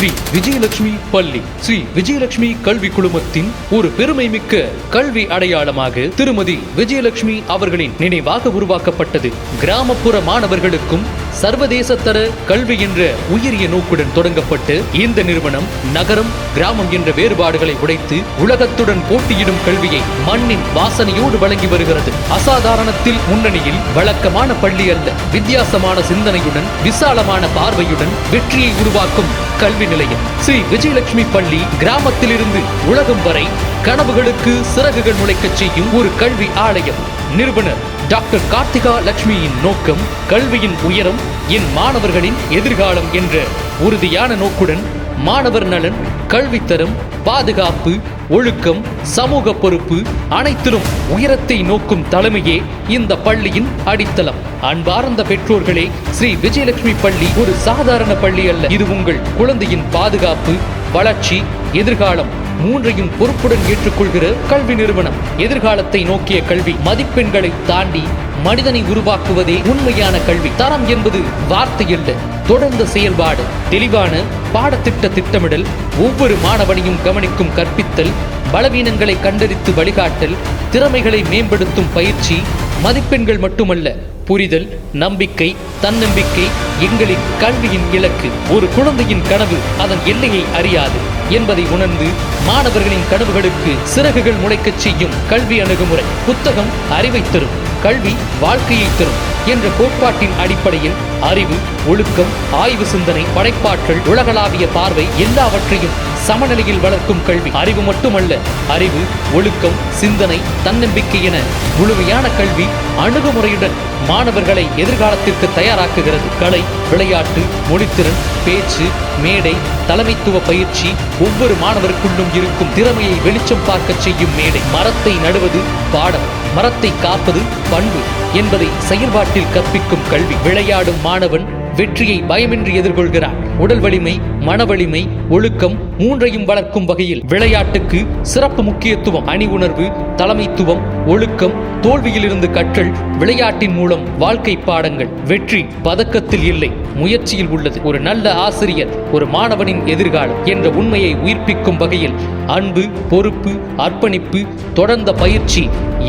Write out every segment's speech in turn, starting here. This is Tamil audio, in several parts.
ஸ்ரீ விஜயலட்சுமி பள்ளி. ஸ்ரீ விஜயலட்சுமி கல்வி குழுமத்தின் ஒரு பெருமை மிக்க கல்வி அடையாளமாக திருமதி விஜயலட்சுமி அவர்களின் நினைவாக உருவாக்கப்பட்டது. கிராமப்புற மாணவர்களுக்கும் சர்வதேச தர கல்வி என்ற உயரிய நோக்குடன் தொடங்கப்பட்டு இந்த நிறுவனம் நகரம் கிராமம் என்ற வேறுபாடுகளை உடைத்து உலகத்துடன் போட்டியிடும் கல்வியை மண்ணின் வாசனையோடு வழங்கி வருகிறது. அசாதாரணத்தில் முன்னணியில் வழக்கமான பள்ளி அல்ல, வித்தியாசமான சிந்தனையுடன் விசாலமான பார்வையுடன் வெற்றியை உருவாக்கும் கல்வி நிலையம் ஸ்ரீ விஜயலட்சுமி பள்ளி. கிராமத்திலிருந்து உலகம் வரை கனவுகளுக்கு சிறகுகள் முளைக்கச் செய்யும் ஒரு கல்வி ஆலயம். நிறுவனர் டாக்டர் கார்த்திகா லட்சுமியின் நோக்கம் கல்வியின் உயரம், என் மாணவர்களின் எதிர்காலம் என்ற உறுதியான நோக்குடன் மாணவர் நலன், கல்வித்தரம், பாதுகாப்பு, ஒழுக்கம், சமூக பொறுப்பு அனைத்திலும் உயரத்தை நோக்கும் தலைமையே இந்த பள்ளியின் அடித்தளம். அன்பார்ந்த பெற்றோர்களே, ஸ்ரீ விஜயலட்சுமி பள்ளி ஒரு சாதாரண பள்ளி அல்ல. இது உங்கள் குழந்தையின் பாதுகாப்பு, வளர்ச்சி, எதிர்காலம் மூன்றையும் பொறுப்புடன் ஏற்றுக்கொள்கிற கல்வி நிறுவனம். எதிர்காலத்தை நோக்கிய கல்வி, மதிப்பெண்களை தாண்டி மனிதனை உருவாக்குவதே உண்மையான கல்வி. தரம் என்பது வார்த்தை அல்ல, தொடர்ந்த செயல்பாடு, தெளிவான பாடத்திட்ட திட்டமிடல், ஒவ்வொரு மாணவனையும் கவனிக்கும் கற்பித்தல், பலவீனங்களை கண்டறித்து வழிகாட்டல், திறமைகளை மேம்படுத்தும் பயிற்சி. மதிப்பெண்கள் மட்டுமல்ல, புரிதல், நம்பிக்கை, தன்னம்பிக்கை எங்களின் கல்வியின் இலக்கு. ஒரு குழந்தையின் கனவு அதன் எல்லையை அறியாது என்பதை உணர்ந்து மாணவர்களின் கனவுகளுக்கு சிறகுகள் முளைக்கச் செய்யும் கல்வி அணுகுமுறை. புத்தகம் அறிவை தரும், கல்வி வாழ்க்கையை தரும் என்ற கோட்பாட்டின் அடிப்படையில் அறிவு, ஒழுக்கம், ஆய்வு சிந்தனை, படைப்பாற்றல், உலகளாவிய பார்வை எல்லாவற்றையும் சமநிலையில் வளர்க்கும் கல்வி. அறிவு மட்டுமல்ல, அறிவு, ஒழுக்கம், சிந்தனை, தன்னம்பிக்கை என முழுமையான கல்வி அணுகுமுறையுடன் மாணவர்களை எதிர்காலத்திற்கு தயாராக்குகிறது. கலை, விளையாட்டு, மொழித்திறன், பேச்சு, மேடை, தலைமைத்துவ பயிற்சி ஒவ்வொரு மாணவருக்குள்ளும் இருக்கும் திறமையை வெளிச்சம் பார்க்க செய்யும் மேடை. மரத்தை நடுவது பாடம், மரத்தை காப்பது பண்பு என்பதை செயல்பாட்டில் கற்பிக்கும் கல்வி. விளையாடும் மாணவன் வெற்றியை பயமின்றி எதிர்கொள்கிறார். உடல் வலிமை, மன வலிமை, ஒழுக்கம் மூன்றையும் வளர்க்கும் வகையில் விளையாட்டுக்கு சிறப்பு முக்கியத்துவம். அணி உணர்வு, தலைமைத்துவம், ஒழுக்கம், தோல்வியிலிருந்து கற்றல், விளையாட்டின் மூலம் வாழ்க்கை பாடங்கள். வெற்றி பதக்கத்தில் இல்லை, முயற்சியில் உள்ளது. ஒரு நல்ல ஆசிரியர் ஒரு மாணவனின் எதிர்காலம் என்ற உண்மையை உயிர்ப்பிக்கும் வகையில் அன்பு, பொறுப்பு, அர்ப்பணிப்பு, தொடர்ந்த பயிற்சி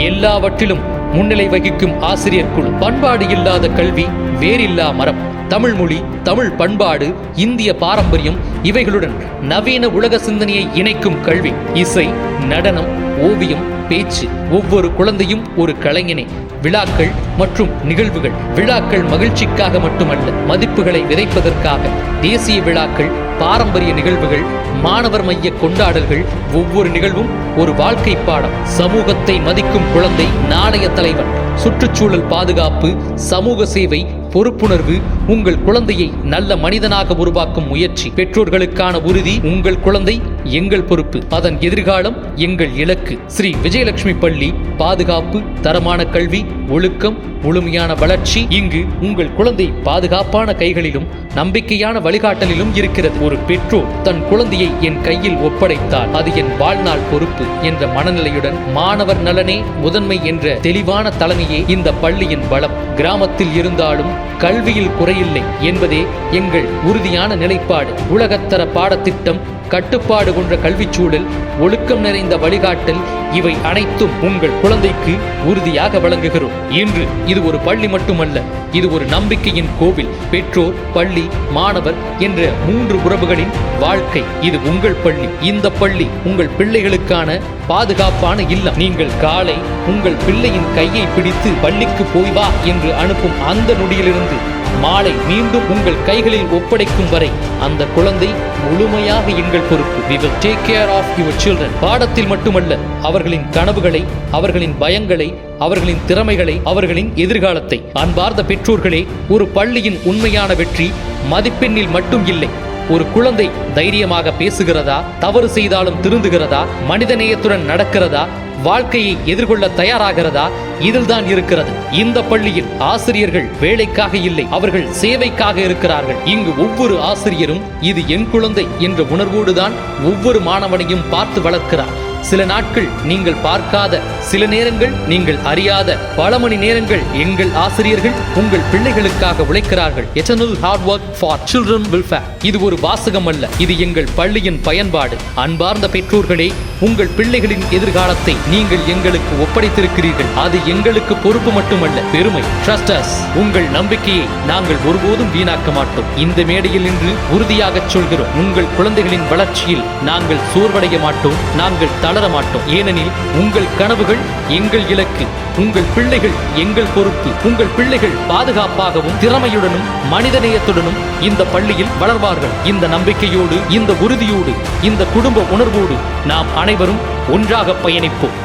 எல்லாவற்றிலும் முன்னிலை வகிக்கும் ஆசிரியர் குழு. பண்பாடு இல்லாத கல்வி வேறில்லா மரம். தமிழ் மொழி, தமிழ் பண்பாடு, இந்திய பாரம்பரியம் இவைகளுடன் நவீன உலக சிந்தனையை இணைக்கும் கல்வி. இசை, நடனம், ஓவியம், பேச்சு. ஒவ்வொரு குழந்தையும் ஒரு கலைஞனே. விழாக்கள் மற்றும் நிகழ்வுகள். விழாக்கள் மகிழ்ச்சிக்காக மட்டுமல்ல, மதிப்புகளை விதைப்பதற்காக. தேசிய விழாக்கள், பாரம்பரிய நிகழ்வுகள், மாணவர் மைய கொண்டாடல்கள். ஒவ்வொரு நிகழ்வும் ஒரு வாழ்க்கை பாடம். சமூகத்தை மதிக்கும் குழந்தை நாளைய தலைவன். சுற்றுச்சூழல் பாதுகாப்பு, சமூக சேவை, பொறுப்புணர்வு உங்கள் குழந்தையை நல்ல மனிதனாக உருவாக்கும் முயற்சி. பெற்றோர்களுக்கான உறுதி, உங்கள் குழந்தை எங்கள் பொறுப்பு, அதன் எதிர்காலம் எங்கள் இலக்கு. ஸ்ரீ விஜயலட்சுமி பள்ளி. பாதுகாப்பு, தரமான கல்வி, ஒழுக்கம், முழுமையான வளர்ச்சி. இங்கு உங்கள் குழந்தை பாதுகாப்பான கைகளிலும் நம்பிக்கையான வழிகாட்டலிலும் இருக்கிறது. ஒரு பெற்றோர் தன் குழந்தையை என் கையில் ஒப்படைத்தால் அது என் வாழ்நாள் பொறுப்பு என்ற மனநிலையுடன் மாணவர் நலனே முதன்மை என்ற தெளிவான தலைமையே இந்த பள்ளியின் பலம். கிராமத்தில் இருந்தாலும் கல்வியில் குறையில்லை என்பதே எங்கள் உறுதியான நிலைப்பாடு. உலகத்தர பாடத்திட்டம், கட்டுப்பாடு கொண்ட கல்விச்சூழல், ஒழுக்கம் நிறைந்த வழிகாட்டல் இவை அனைத்தும் உங்கள் குழந்தைக்கு உறுதியாக வழங்குகிறோம். இன்று இது ஒரு பள்ளி மட்டுமல்ல, இது ஒரு நம்பிக்கையின் கோவில். பெற்றோர், பள்ளி, மாணவர் என்ற மூன்று உறவுகளின் வாழ்க்கை. இது உங்கள் பள்ளி. இந்த பள்ளி உங்கள் பிள்ளைகளுக்கான பாதுகாப்பான இல்லம். நீங்கள் காலை உங்கள் பிள்ளையின் கையை பிடித்து பள்ளிக்கு போய் வா என்று அனுப்பும் அந்த நொடியிலிருந்து மாலை மீண்டும் உங்கள் கைகளில் ஒப்படைக்கும் வரை அந்த குழந்தை முழுமையாக எங்கள் பொறுப்பு. We will take care of your children. பாடத்தில் மட்டுமல்ல, அவர்களின் கனவுகளை, அவர்களின் பயங்களை, அவர்களின் திறமைகளை, அவர்களின் எதிர்காலத்தை. அன்பார்ந்த பெற்றோர்களே, ஒரு பள்ளியின் உண்மையான வெற்றி மதிப்பெண்ணில் மட்டும் இல்லை. ஒரு குழந்தை தைரியமாக பேசுகிறதா, தவறு செய்தாலும் திருந்துகிறதா, மனிதநேயத்துடன் நடக்கிறதா, வாழ்க்கையை எதிர்கொள்ள தயாராகிறதா, இதில்தான் இருக்கிறது. இந்த பள்ளியில் ஆசிரியர்கள் வேலைக்காக இல்லை, அவர்கள் சேவைக்காக இருக்கிறார்கள். இங்கு ஒவ்வொரு ஆசிரியரும் இது என் குழந்தை என்ற உணர்வோடுதான் ஒவ்வொரு மாணவனையும் பார்த்து வளர்க்கிறார். சில நாட்கள் நீங்கள் பார்க்காத, சில நேரங்கள் நீங்கள் அறியாத, பல மணி நேரங்கள் எங்கள் ஆசிரியர்கள் உங்கள் பிள்ளைகளுக்காக உழைக்கிறார்கள். Eternal hard work for children welfare. இது ஒரு வாசகம் அல்ல, இது எங்கள் பள்ளியின் பயன்பாடு. அன்பார்ந்த பெற்றோர்களே, உங்கள் பிள்ளைகளின் எதிர்காலத்தை நீங்கள் எங்களுக்கு ஒப்படைத்திருக்கிறீர்கள். அது எங்களுக்கு பொறுப்பு மட்டுமல்ல, பெருமை. Trust us. உங்கள் நம்பிக்கையை நாங்கள் ஒருபோதும் வீணாக்க மாட்டோம். இந்த மேடையில் நின்று உறுதியாக சொல்கிறோம், உங்கள் குழந்தைகளின் வளர்ச்சியில் நாங்கள் சோர்வடைய மாட்டோம், நாங்கள் தளர மாட்டோம். ஏனெனில் உங்கள் கனவுகள் எங்கள் இலக்கு, உங்கள் பிள்ளைகள் எங்கள் பொறுப்பு. உங்கள் பிள்ளைகள் பாதுகாப்பாகவும் திறமையுடனும் மனிதநேயத்துடனும் இந்த பள்ளியில் வளர்வார்கள். இந்த நம்பிக்கையோடு, இந்த உறுதியோடு, இந்த குடும்ப உணர்வோடு நாம் அனைவரும் ஒன்றாக பயணிப்போம்.